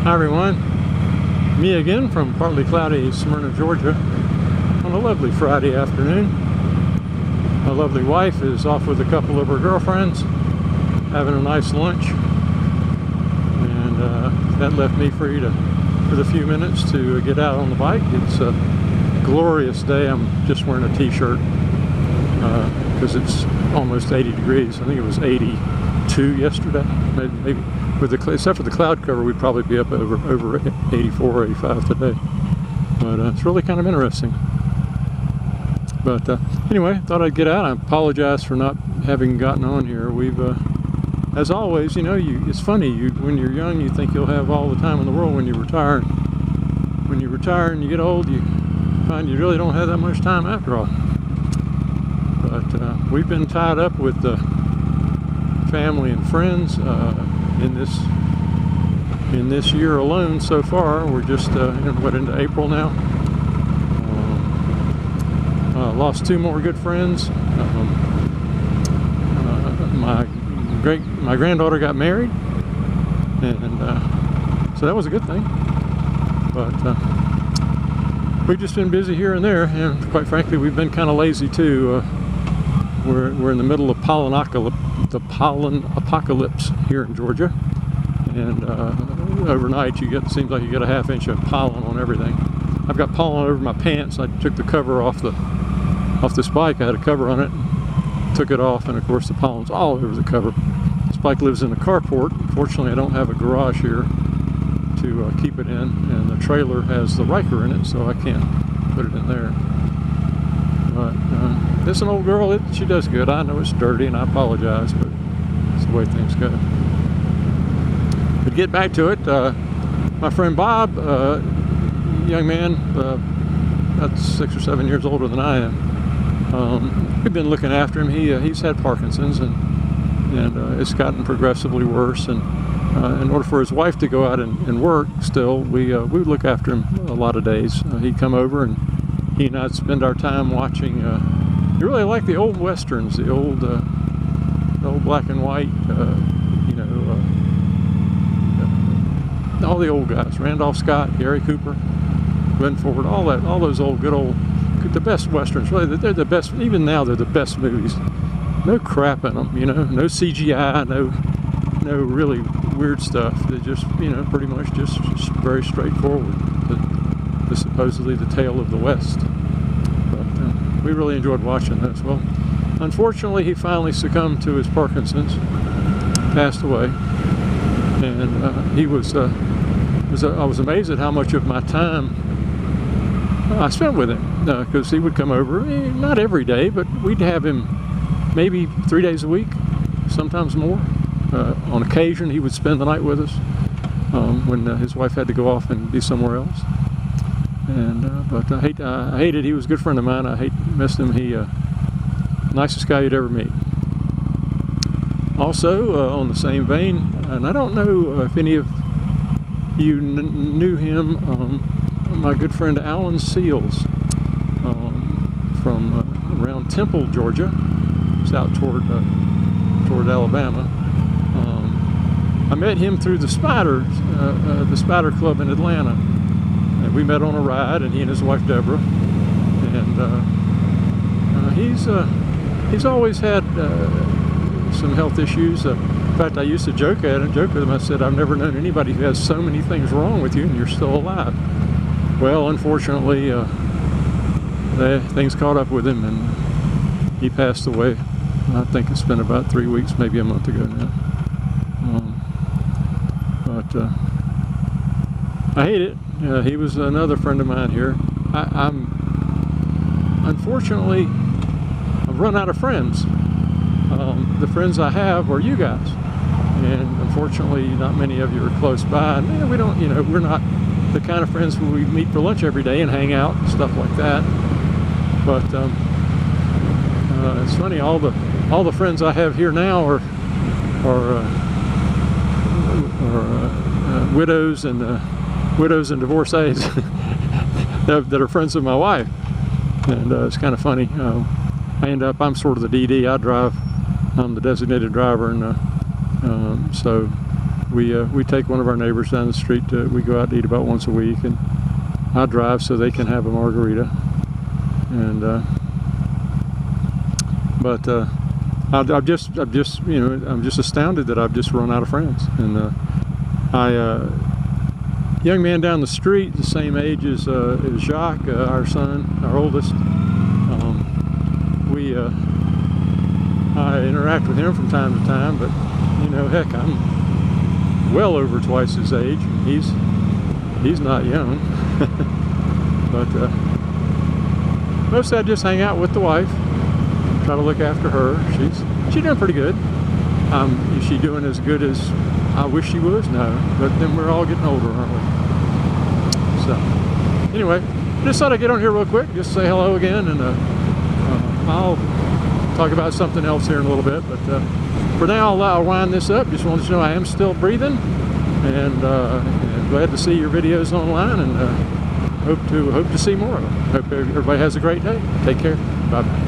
Hi everyone, me again from partly cloudy Smyrna, Georgia on a lovely Friday afternoon. My lovely wife is off with a couple of her girlfriends having a nice lunch, and that left me free for the few minutes to get out on the bike. It's a glorious day. I'm just wearing a t-shirt because it's almost 80 degrees. I think it was 82 yesterday, maybe. Except for the cloud cover, we'd probably be up over 84, 85 today. But it's really kind of interesting. But anyway, thought I'd get out. I apologize for not having gotten on here. We've, as always, you know, it's funny. When you're young, you think you'll have all the time in the world. When you retire, and you get old, you find you really don't have that much time after all. But we've been tied up with family and friends. In this year alone so far. We're just into April now. Lost two more good friends. My granddaughter got married, and so that was a good thing. But we've just been busy here and there, and quite frankly, we've been kind of lazy too. We're in the middle of the pollen apocalypse here in Georgia, and overnight seems like you get a half inch of pollen on everything. I've got pollen over my pants. I took the cover off this bike. I had a cover on it, took it off, and of course the pollen's all over the cover. This bike lives in a carport. Fortunately, I don't have a garage here to keep it in, and the trailer has the Riker in it, so I can't put it in there. But this is an old girl. She does good. I know it's dirty, and I apologize, but it's the way things go. But get back to it. My friend Bob, young man, about 6 or 7 years older than I am. We've been looking after him. He's had Parkinson's, and it's gotten progressively worse. And in order for his wife to go out and work, still we would look after him a lot of days. He'd come over, and he and I'd spend our time watching. You really like the old westerns, the old black and white, all the old guys, Randolph Scott, Gary Cooper, Glenn Ford, all those the best westerns. Really, they're the best. Even now, they're the best movies. No crap in them, no CGI, no really weird stuff. They're just, pretty much just very straightforward. Supposedly the tale of the West. But we really enjoyed watching those. Well, unfortunately, he finally succumbed to his Parkinson's, passed away, and I was amazed at how much of my time I spent with him, because he would come over, not every day, but we'd have him maybe 3 days a week, sometimes more. On occasion, he would spend the night with us when his wife had to go off and be somewhere else. And but I hated. He was a good friend of mine. I missed him. He nicest guy you'd ever meet. Also, on the same vein, and I don't know if any of you knew him, my good friend Alan Seals from around Temple, Georgia. It's out toward Alabama. I met him through the Spider Club in Atlanta. And we met on a ride, and he and his wife Deborah. And he's always had some health issues. In fact, I used to joke with him. I said, I've never known anybody who has so many things wrong with you, and you're still alive. Well, unfortunately, things caught up with him, and he passed away. I think it's been about 3 weeks, maybe a month ago now. But I hate it. He was another friend of mine here. Unfortunately, I've run out of friends. The friends I have are you guys, and unfortunately, not many of you are close by. And we don't, we're not the kind of friends who we meet for lunch every day and hang out and stuff like that. But it's funny. All the friends I have here now are widows and divorcees that are friends of my wife, and it's kind of funny. I'm sort of the DD. I drive. I'm the designated driver, and so we take one of our neighbors down the street. We go out to eat about once a week, and I drive so they can have a margarita. And I'm just astounded that I've just run out of friends. And young man down the street, the same age as Jacques, our son, our oldest. I interact with him from time to time, but you know, heck, I'm well over twice his age. He's not young. But mostly I just hang out with the wife, try to look after her. She's doing pretty good. Is she doing as good as I wish she was? No, but then we're all getting older, aren't we? So anyway, just thought I'd get on here real quick, just say hello again, and I'll talk about something else here in a little bit. But for now, I'll wind this up. Just wanted to know I am still breathing, and glad to see your videos online, and hope to see more of them. Hope everybody has a great day. Take care. Bye-bye.